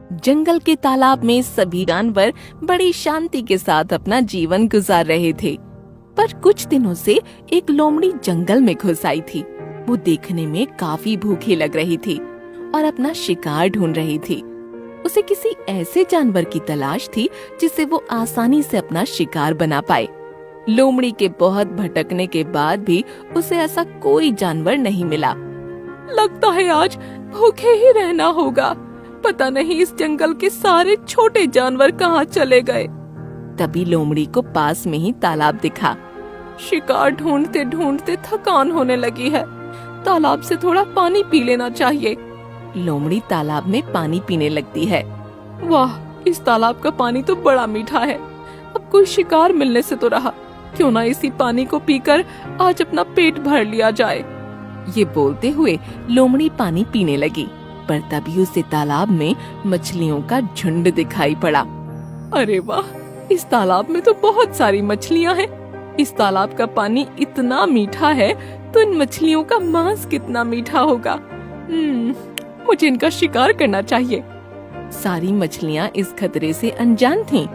जंगल के तालाब में सभी जानवर बड़ी शांति के साथ अपना जीवन गुजार रहे थे। पर कुछ दिनों से एक लोमड़ी जंगल में घुस आई थी। वो देखने में काफी भूखी लग रही थी और अपना शिकार ढूंढ रही थी। उसे किसी ऐसे जानवर की तलाश थी जिसे वो आसानी से अपना शिकार बना पाए। लोमड़ी के बहुत भटकने के बाद भी उसे ऐसा कोई जानवर नहीं मिला। लगता है आज भूखे ही रहना होगा। पता नहीं इस जंगल के सारे छोटे जानवर कहाँ चले गए। तभी लोमड़ी को पास में ही तालाब दिखा। शिकार ढूंढते ढूंढते थकान होने लगी है। तालाब से थोड़ा पानी पी लेना चाहिए। लोमड़ी तालाब में पानी पीने लगती है। वाह, इस तालाब का पानी तो बड़ा मीठा है। अब कोई शिकार मिलने से तो रहा। क्यों ना इसी पानी को पीकर आज अपना पेट भर लिया जाए। ये बोलते हुए लोमड़ी पानी पीने लगी, पर तभी उसे तालाब में मछलियों का झुंड दिखाई पड़ा। अरे वाह, इस तालाब में तो बहुत सारी मछलियाँ हैं। इस तालाब का पानी इतना मीठा है तो इन मछलियों का मांस कितना मीठा होगा। मुझे इनका शिकार करना चाहिए। सारी मछलियाँ इस खतरे से अनजान थीं।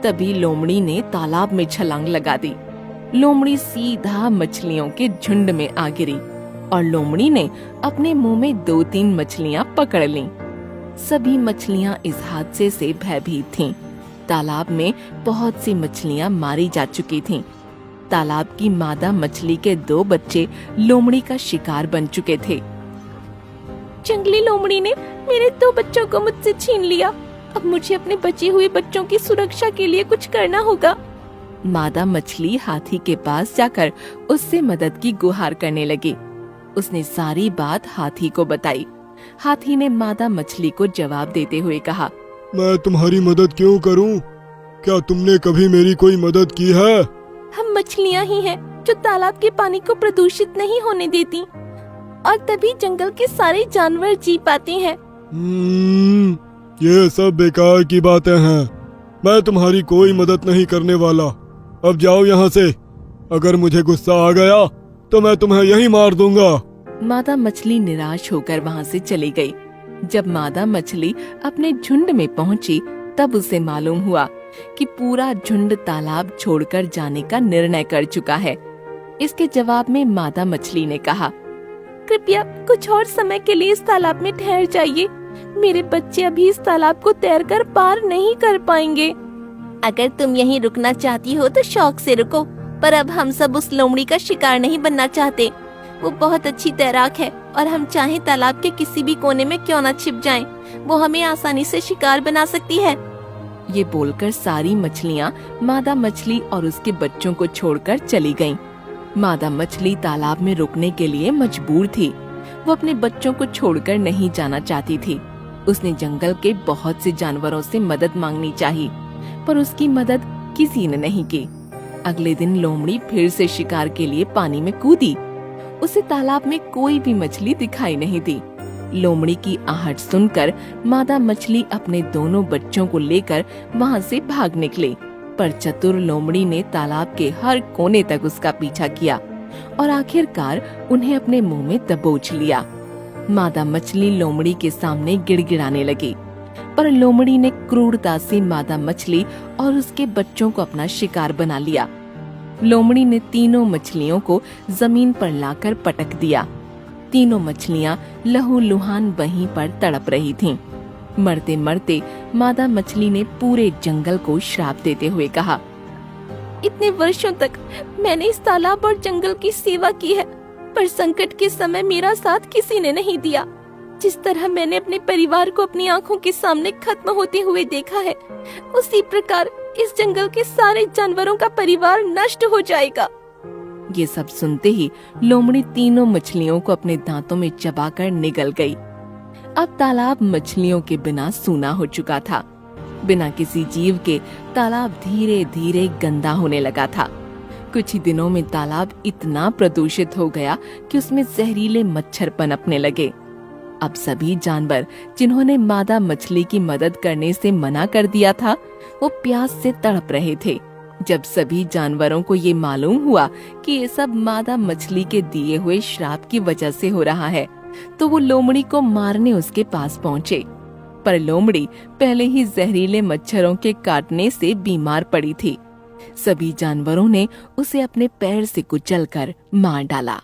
तभी लोमड़ी ने तालाब में छलांग लगा दी। लोमड़ी सीधा मछलियों के झुंड में आ गिरी और लोमड़ी ने अपने मुंह में 2-3 मछलियाँ पकड़ लीं। सभी मछलियाँ इस हादसे से भयभीत थीं। तालाब में बहुत सी मछलियाँ मारी जा चुकी थीं। तालाब की मादा मछली के 2 बच्चे लोमड़ी का शिकार बन चुके थे। जंगली लोमड़ी ने मेरे 2 बच्चों को मुझसे छीन लिया। अब मुझे अपने बचे हुए बच्चों की सुरक्षा के लिए कुछ करना होगा। मादा मछली हाथी के पास जाकर उससे मदद की गुहार करने लगी। उसने सारी बात हाथी को बताई। हाथी ने मादा मछली को जवाब देते हुए कहा, मैं तुम्हारी मदद क्यों करूं? क्या तुमने कभी मेरी कोई मदद की है? हम मछलियाँ ही हैं जो तालाब के पानी को प्रदूषित नहीं होने देती और तभी जंगल के सारे जानवर जी पाते हैं। ये सब बेकार की बातें हैं। मैं तुम्हारी कोई मदद नहीं करने वाला। अब जाओ यहाँ से। अगर मुझे गुस्सा आ गया तो मैं तुम्हें यहीं मार दूंगा। मादा मछली निराश होकर वहाँ से चली गई। जब मादा मछली अपने झुंड में पहुँची तब उसे मालूम हुआ कि पूरा झुंड तालाब छोड़कर जाने का निर्णय कर चुका है। इसके जवाब में मादा मछली ने कहा, कृपया कुछ और समय के लिए इस तालाब में ठहर जाइए। मेरे बच्चे अभी इस तालाब को तैरकर पार नहीं कर पाएंगे। अगर तुम यहीं रुकना चाहती हो तो शौक से रुको, पर अब हम सब उस लोमड़ी का शिकार नहीं बनना चाहते। वो बहुत अच्छी तैराक है और हम चाहे तालाब के किसी भी कोने में क्यों न छिप जाएं, वो हमें आसानी से शिकार बना सकती है। ये बोलकर सारी मछलियाँ मादा मछली और उसके बच्चों को छोड़कर चली गईं। मादा मछली तालाब में रुकने के लिए मजबूर थी। वो अपने बच्चों को छोड़कर नहीं जाना चाहती थी। उसने जंगल के बहुत से जानवरों से मदद मांगनी चाहिए, पर उसकी मदद किसी ने नहीं की। अगले दिन लोमड़ी फिर से शिकार के लिए पानी में कूदी। उसे तालाब में कोई भी मछली दिखाई नहीं दी। लोमड़ी की आहट सुनकर मादा मछली अपने दोनों बच्चों को लेकर वहाँ से भाग निकली, पर चतुर लोमड़ी ने तालाब के हर कोने तक उसका पीछा किया और आखिरकार उन्हें अपने मुंह में दबोच लिया। मादा मछली लोमड़ी के सामने गिड़गिड़ाने लगी, पर लोमड़ी ने क्रूरता से मादा मछली और उसके बच्चों को अपना शिकार बना लिया। लोमड़ी ने तीनों मछलियों को जमीन पर लाकर पटक दिया। तीनों मछलियां लहूलुहान वहीं पर तड़प रही थीं। मरते मरते मादा मछली ने पूरे जंगल को श्राप देते हुए कहा, इतने वर्षों तक मैंने इस तालाब और जंगल की सेवा की है, पर संकट के समय मेरा साथ किसी ने नहीं दिया। जिस तरह मैंने अपने परिवार को अपनी आंखों के सामने खत्म होते हुए देखा है, उसी प्रकार इस जंगल के सारे जानवरों का परिवार नष्ट हो जाएगा। ये सब सुनते ही लोमड़ी तीनों मछलियों को अपने दांतों में चबाकर निगल गई। अब तालाब मछलियों के बिना सूना हो चुका था। बिना किसी जीव के तालाब धीरे धीरे गंदा होने लगा था। कुछ ही दिनों में तालाब इतना प्रदूषित हो गया कि उसमें जहरीले मच्छर पनपने लगे। अब सभी जानवर जिन्होंने मादा मछली की मदद करने से मना कर दिया था, वो प्यास से तड़प रहे थे। जब सभी जानवरों को ये मालूम हुआ कि ये सब मादा मछली के दिए हुए श्राप की वजह से हो रहा है, तो वो लोमड़ी को मारने उसके पास पहुँचे। पर लोमड़ी पहले ही जहरीले मच्छरों के काटने से बीमार पड़ी थी। सभी जानवरों ने उसे अपने पैर से कुचलकर मार डाला।